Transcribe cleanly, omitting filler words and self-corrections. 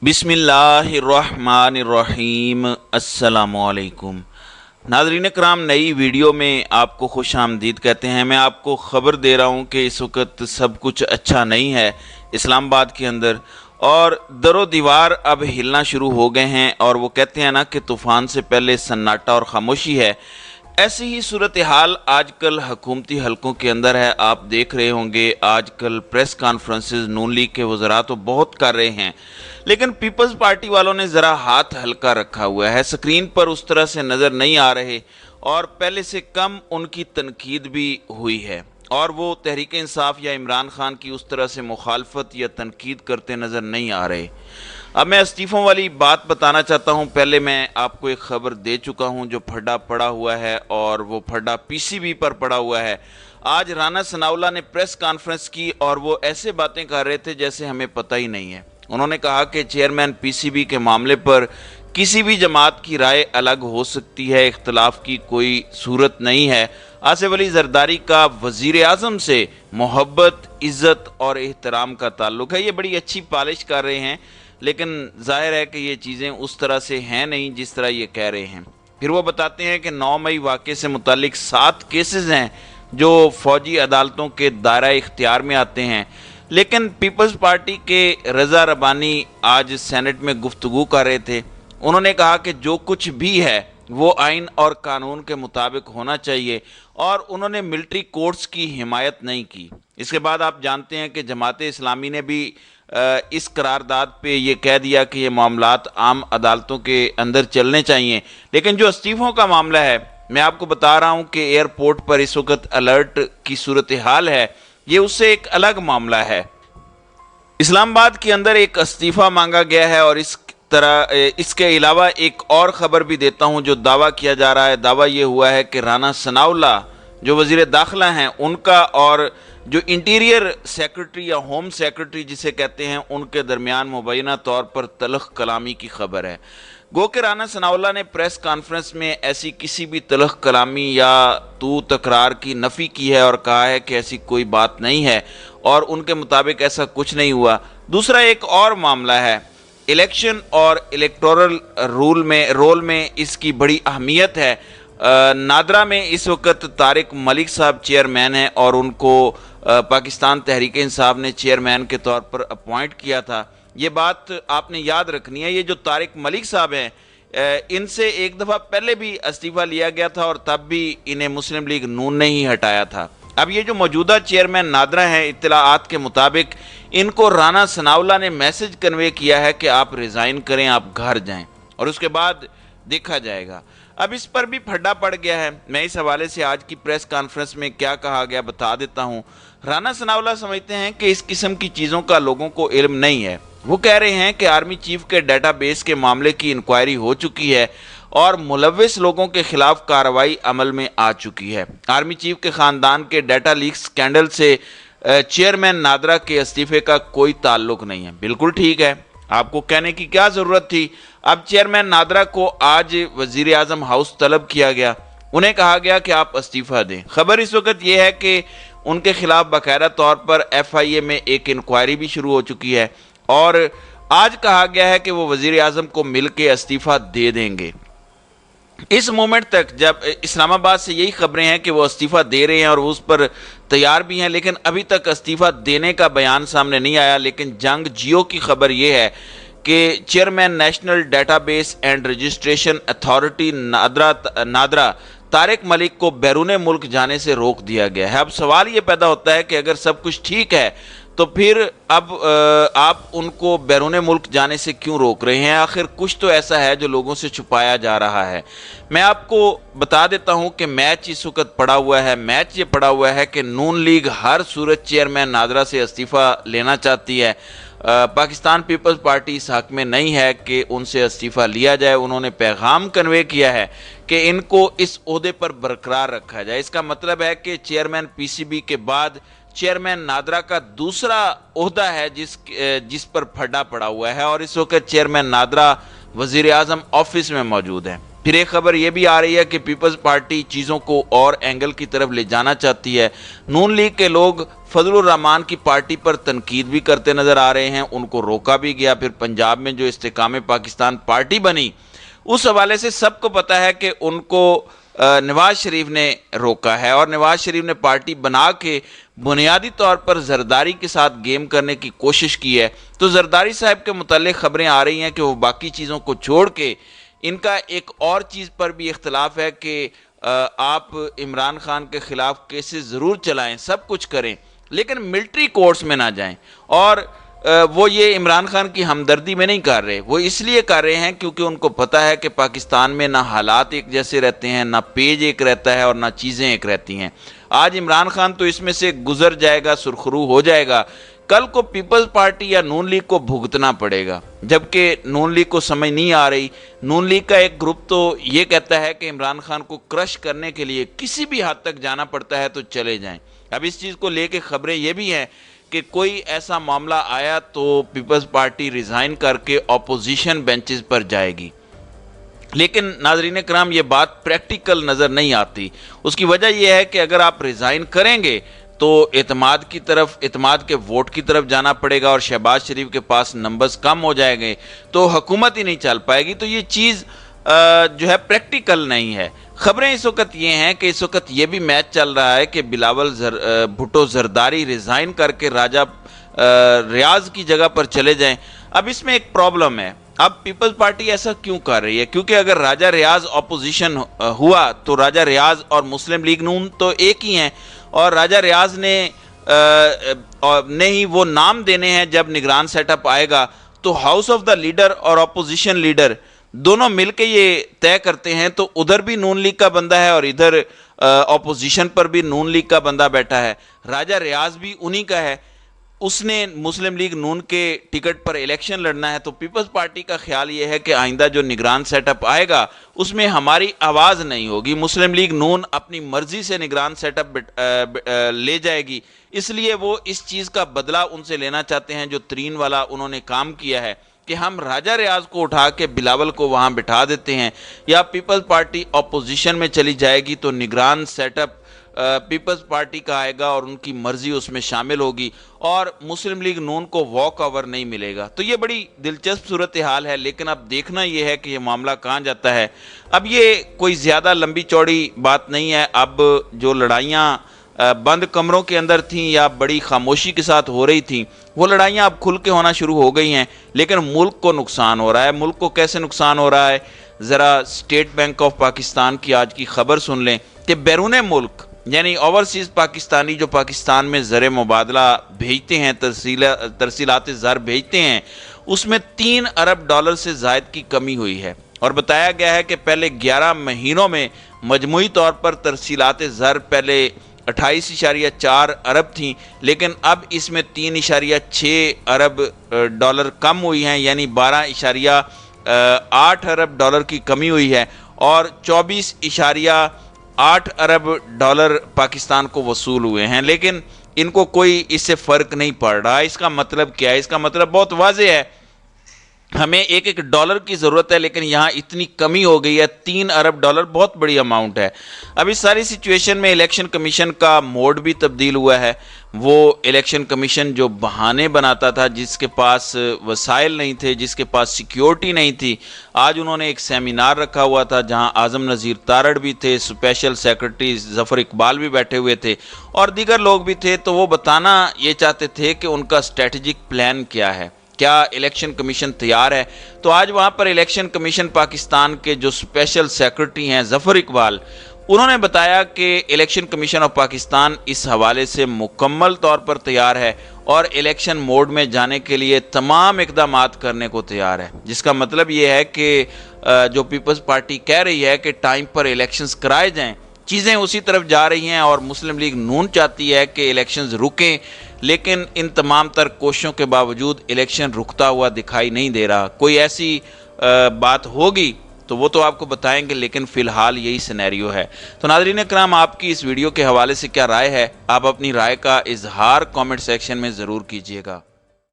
बिस्मिल्लाहिर्रहमानिर्रहीम। अस्सलामुअलैकुम। नाज़रीन कराम, नई वीडियो में आपको खुश आमदीद कहते हैं। मैं आपको ख़बर दे रहा हूँ कि इस वक्त सब कुछ अच्छा नहीं है इस्लामाबाद के अंदर, और दरो दीवार अब हिलना शुरू हो गए हैं। और वो कहते हैं ना कि तूफ़ान से पहले सन्नाटा और खामोशी है। ऐसी ही सूरत हाल आजकल हुकूमती हलकों के अंदर है। आप देख रहे होंगे आजकल प्रेस कॉन्फ्रेंसेस नून लीग के वज़रा तो बहुत कर रहे हैं, लेकिन पीपल्स पार्टी वालों ने ज़रा हाथ हल्का रखा हुआ है। स्क्रीन पर उस तरह से नज़र नहीं आ रहे और पहले से कम उनकी तनकीद भी हुई है, और वो तहरीक इंसाफ या इमरान खान की उस तरह से मुखालफत या तनकीद करते नज़र नहीं आ रहे। अब मैं इस्तीफ़ों वाली बात बताना चाहता हूं। पहले मैं आपको एक ख़बर दे चुका हूं जो फड्डा पड़ा हुआ है, और वो फड्डा पीसीबी पर पड़ा हुआ है। आज राना सनाउल्लाह ने प्रेस कॉन्फ्रेंस की और वो ऐसे बातें कर रहे थे जैसे हमें पता ही नहीं है। उन्होंने कहा कि चेयरमैन पीसीबी के मामले पर किसी भी जमात की राय अलग हो सकती है, इख्तलाफ की कोई सूरत नहीं है। आसिफ अली जरदारी का वज़ीर आज़म से मोहब्बत, इज़्ज़त और एहतराम का ताल्लुक़ है। ये बड़ी अच्छी पालिश कर रहे हैं, लेकिन ज़ाहिर है कि ये चीज़ें उस तरह से हैं नहीं जिस तरह ये कह रहे हैं। फिर वो बताते हैं कि 9 मई वाक़े से मुतालिक 7 केसेस हैं जो फ़ौजी अदालतों के दायरा इख्तियार में आते हैं। लेकिन पीपल्स पार्टी के रज़ा रबानी आज सेनेट में गुफ्तगू कर रहे थे। उन्होंने कहा कि जो कुछ भी है वो आइन और कानून के मुताबिक होना चाहिए, और उन्होंने मिलिट्री कोर्ट्स की हिमायत नहीं की। इसके बाद आप जानते हैं कि जमात इस्लामी ने भी इस करारदाद पे ये कह दिया कि ये मामलात आम अदालतों के अंदर चलने चाहिए। लेकिन जो इस्तीफ़ों का मामला है, मैं आपको बता रहा हूँ कि एयरपोर्ट पर इस वक्त अलर्ट की सूरत हाल है, ये उससे एक अलग मामला है। इस्लामाबाद के अंदर एक इस्तीफ़ा मांगा गया है, और इसके अलावा एक और ख़बर भी देता हूँ जो दावा किया जा रहा है। दावा ये हुआ है कि राना सनाउल्लाह जो वज़ीर दाखिला हैं उनका और जो इंटीरियर सेक्रेटरी या होम सेक्रेटरी जिसे कहते हैं उनके दरमियान मुबैना तौर पर तलख कलामी की खबर है। गो के राना सनाउल्लाह ने प्रेस कॉन्फ्रेंस में ऐसी किसी भी तलख कलामी या तू तकरार की नफ़ी की है और कहा है कि ऐसी कोई बात नहीं है, और उनके मुताबिक ऐसा कुछ नहीं हुआ। दूसरा एक और मामला है, इलेक्शन और इलेक्टोरल रोल में इसकी बड़ी अहमियत है। नादरा में इस वक्त तारिक मलिक साहब चेयरमैन हैं, और उनको पाकिस्तान तहरीक इंसाफ ने चेयरमैन के तौर पर अपॉइंट किया था। ये बात आपने याद रखनी है। ये जो तारिक मलिक साहब हैं, इनसे एक दफ़ा पहले भी इस्तीफ़ा लिया गया था, और तब भी इन्हें मुस्लिम लीग नून ने ही हटाया था। अब ये जो मौजूदा चेयरमैन नादरा हैं, इत्तलाआत के मुताबिक इनको राना सनाउल्लाह ने मैसेज कन्वे किया है कि आप रिज़ाइन करें, आप घर जाएं, और उसके बाद देखा जाएगा। अब इस पर भी फड्डा पड़ गया है। मैं इस हवाले से आज की प्रेस कॉन्फ्रेंस में क्या कहा गया बता देता हूँ। राना सनाउल्लाह समझते हैं कि इस किस्म की चीज़ों का लोगों को इल्म नहीं है। वो कह रहे हैं कि आर्मी चीफ के डेटाबेस के मामले की इंक्वायरी हो चुकी है और मुलव्विस लोगों के खिलाफ कार्रवाई अमल में आ चुकी है। आर्मी चीफ के ख़ानदान के डाटा लीक स्कैंडल से चेयरमैन नादरा के इस्तीफे का कोई ताल्लुक नहीं है। बिल्कुल ठीक है, आपको कहने की क्या ज़रूरत थी। अब चेयरमैन नादरा को आज वज़ीर आज़म हाउस तलब किया गया। उन्हें कहा गया कि आप इस्तीफ़ा दें। खबर इस वक्त यह है कि उनके खिलाफ बाकायदा तौर पर FIA में एक इंक्वायरी भी शुरू हो चुकी है, और आज कहा गया है कि वो वज़ीर आज़म को मिल के इस्तीफ़ा दे देंगे। इस मोमेंट तक जब इस्लामाबाद से यही खबरें हैं कि वो इस्तीफ़ा दे रहे हैं और वो उस पर तैयार भी हैं, लेकिन अभी तक इस्तीफ़ा देने का बयान सामने नहीं आया। लेकिन जंग जियो की खबर ये है कि chairman national database and registration authority NADRA Tariq Malik को बैरून मुल्क जाने से रोक दिया गया है। अब सवाल ये पैदा होता है कि अगर सब कुछ ठीक है तो फिर अब आप उनको बैरून मुल्क जाने से क्यों रोक रहे हैं? आखिर कुछ तो ऐसा है जो लोगों से छुपाया जा रहा है। मैं आपको बता देता हूं कि मैच इस वक्त पड़ा हुआ है। मैच ये पड़ा हुआ है कि नून लीग हर सूरत चेयरमैन नादरा से इस्तीफ़ा लेना चाहती है। पाकिस्तान पीपल्स पार्टी इस हक में नहीं है कि उनसे इस्तीफ़ा लिया जाए। उन्होंने पैगाम कन्वे किया है कि इनको इस ओहदे पर बरकरार रखा जाए। इसका मतलब है कि चेयरमैन PCB के बाद चेयरमैन नादरा का दूसरा ओहदा है जिस पर फड्डा पड़ा हुआ है, और इस वक्त चेयरमैन नादरा वज़ीर आज़म ऑफिस में मौजूद है। پھر ایک خبر یہ بھی آ رہی ہے کہ پیپلز پارٹی چیزوں کو اور اینگل کی طرف لے جانا چاہتی ہے۔ نون لیگ کے لوگ فضل الرحمان کی پارٹی پر تنقید بھی کرتے نظر آ رہے ہیں، ان کو روکا بھی گیا۔ پھر پنجاب میں جو استحکام پاکستان پارٹی بنی، اس حوالے سے سب کو پتا ہے کہ ان کو نواز شریف نے روکا ہے، اور نواز شریف نے پارٹی بنا کے بنیادی طور پر زرداری کے ساتھ گیم کرنے کی کوشش کی ہے۔ تو زرداری صاحب کے متعلق خبریں آ رہی ہیں کہ وہ باقی چیزوں کو چھوڑ کے ان کا ایک اور چیز پر بھی اختلاف ہے کہ آپ عمران خان کے خلاف کیسز ضرور چلائیں، سب کچھ کریں، لیکن ملٹری کورٹس میں نہ جائیں۔ اور وہ یہ عمران خان کی ہمدردی میں نہیں کر رہے، وہ اس لیے کر رہے ہیں کیونکہ ان کو پتہ ہے کہ پاکستان میں نہ حالات ایک جیسے رہتے ہیں، نہ پیج ایک رہتا ہے اور نہ چیزیں ایک رہتی ہیں۔ آج عمران خان تو اس میں سے گزر جائے گا، سرخرو ہو جائے گا، کل کو پیپلز پارٹی یا نون لیگ کو بھگتنا پڑے گا، جبکہ نون لیگ کو سمجھ نہیں آ رہی۔ نون لیگ کا ایک گروپ تو یہ کہتا ہے کہ عمران خان کو کرش کرنے کے لیے کسی بھی حد تک جانا پڑتا ہے تو چلے جائیں۔ اب اس چیز کو لے کے خبریں یہ بھی ہیں کہ کوئی ایسا معاملہ آیا تو پیپلز پارٹی ریزائن کر کے اپوزیشن بینچز پر جائے گی، لیکن ناظرین کرام یہ بات پریکٹیکل نظر نہیں آتی۔ اس کی وجہ یہ ہے کہ اگر آپ ریزائن کریں گے تو اعتماد کی طرف، اعتماد کے ووٹ کی طرف جانا پڑے گا، اور شہباز شریف کے پاس نمبرز کم ہو جائیں گے تو حکومت ہی نہیں چل پائے گی۔ تو یہ چیز جو ہے پریکٹیکل نہیں ہے۔ خبریں اس وقت یہ ہیں کہ اس وقت یہ بھی میچ چل رہا ہے کہ بلاول بھٹو زرداری ریزائن کر کے راجہ ریاض کی جگہ پر چلے جائیں۔ اب اس میں ایک پرابلم ہے، اب پیپلز پارٹی ایسا کیوں کر رہی ہے؟ کیونکہ اگر راجہ ریاض اپوزیشن ہوا تو راجہ ریاض اور مسلم لیگ نون تو ایک ہی ہیں، اور راجہ ریاض نے ہی وہ نام دینے ہیں جب نگران سیٹ اپ آئے گا تو ہاؤس آف دا لیڈر اور اپوزیشن لیڈر دونوں مل کے یہ طے کرتے ہیں، تو ادھر بھی نون لیگ کا بندہ ہے اور ادھر اپوزیشن پر بھی نون لیگ کا بندہ بیٹھا ہے۔ راجہ ریاض بھی انہی کا ہے، اس نے مسلم لیگ نون کے ٹکٹ پر الیکشن لڑنا ہے۔ تو پیپلز پارٹی کا خیال یہ ہے کہ آئندہ جو نگران سیٹ اپ آئے گا اس میں ہماری آواز نہیں ہوگی، مسلم لیگ نون اپنی مرضی سے نگران سیٹ اپ لے جائے گی، اس لیے وہ اس چیز کا بدلہ ان سے لینا چاہتے ہیں جو ترین والا انہوں نے کام کیا ہے کہ ہم راجہ ریاض کو اٹھا کے بلاول کو وہاں بٹھا دیتے ہیں، یا پیپلز پارٹی اپوزیشن میں چلی جائے گی تو نگران سیٹ اپ پیپلز پارٹی کا آئے گا اور ان کی مرضی اس میں شامل ہوگی، اور مسلم لیگ نون کو واک اوور نہیں ملے گا۔ تو یہ بڑی دلچسپ صورتحال ہے، لیکن اب دیکھنا یہ ہے کہ یہ معاملہ کہاں جاتا ہے۔ اب یہ کوئی زیادہ لمبی چوڑی بات نہیں ہے، اب جو لڑائیاں بند کمروں کے اندر تھیں یا بڑی خاموشی کے ساتھ ہو رہی تھیں، وہ لڑائیاں اب کھل کے ہونا شروع ہو گئی ہیں، لیکن ملک کو نقصان ہو رہا ہے۔ ملک کو کیسے نقصان ہو رہا ہے؟ ذرا اسٹیٹ بینک آف پاکستان کی آج کی خبر سن لیں کہ بیرون ملک یعنی اوورسیز پاکستانی جو پاکستان میں زر مبادلہ بھیجتے ہیں، ترسیلات زر بھیجتے ہیں، اس میں 3 ارب ڈالر سے زائد کی کمی ہوئی ہے، اور بتایا گیا ہے کہ پہلے 11 مہینوں میں مجموعی طور پر ترسیلات زر پہلے 28.4 ارب تھیں، لیکن اب اس میں 3.6 ارب ڈالر کم ہوئی ہیں، یعنی 12.8 ارب ڈالر کی کمی ہوئی ہے، اور 24.8 ارب ڈالر پاکستان کو وصول ہوئے ہیں، لیکن ان کو کوئی اس سے فرق نہیں پڑ رہا۔ اس کا مطلب کیا ہے؟ اس کا مطلب بہت واضح ہے، ہمیں ایک ڈالر کی ضرورت ہے، لیکن یہاں اتنی کمی ہو گئی ہے، 3 ارب ڈالر بہت بڑی اماؤنٹ ہے۔ اب اس ساری سچویشن میں الیکشن کمیشن کا موڈ بھی تبدیل ہوا ہے۔ وہ الیکشن کمیشن جو بہانے بناتا تھا، جس کے پاس وسائل نہیں تھے، جس کے پاس سیکیورٹی نہیں تھی، آج انہوں نے ایک سیمینار رکھا ہوا تھا جہاں اعظم نذیر تارڑ بھی تھے، اسپیشل سیکرٹری ظفر اقبال بھی بیٹھے ہوئے تھے، اور دیگر لوگ بھی تھے۔ تو وہ بتانا یہ چاہتے تھے کہ ان کا اسٹریٹجک پلان کیا ہے، کیا الیکشن کمیشن تیار ہے۔ تو آج وہاں پر الیکشن کمیشن پاکستان کے جو اسپیشل سیکرٹری ہیں ظفر اقبال، انہوں نے بتایا کہ الیکشن کمیشن آف پاکستان اس حوالے سے مکمل طور پر تیار ہے اور الیکشن موڈ میں جانے کے لیے تمام اقدامات کرنے کو تیار ہے، جس کا مطلب یہ ہے کہ جو پیپلز پارٹی کہہ رہی ہے کہ ٹائم پر الیکشنز کرائے جائیں، چیزیں اسی طرف جا رہی ہیں، اور مسلم لیگ نون چاہتی ہے کہ الیکشنز رکیں، لیکن ان تمام تر کوششوں کے باوجود الیکشن رکتا ہوا دکھائی نہیں دے رہا۔ کوئی ایسی بات ہوگی تو وہ تو آپ کو بتائیں گے، لیکن فی الحال یہی سینیریو ہے۔ تو ناظرین اکرام، آپ کی اس ویڈیو کے حوالے سے کیا رائے ہے؟ آپ اپنی رائے کا اظہار کامنٹ سیکشن میں ضرور کیجیے گا۔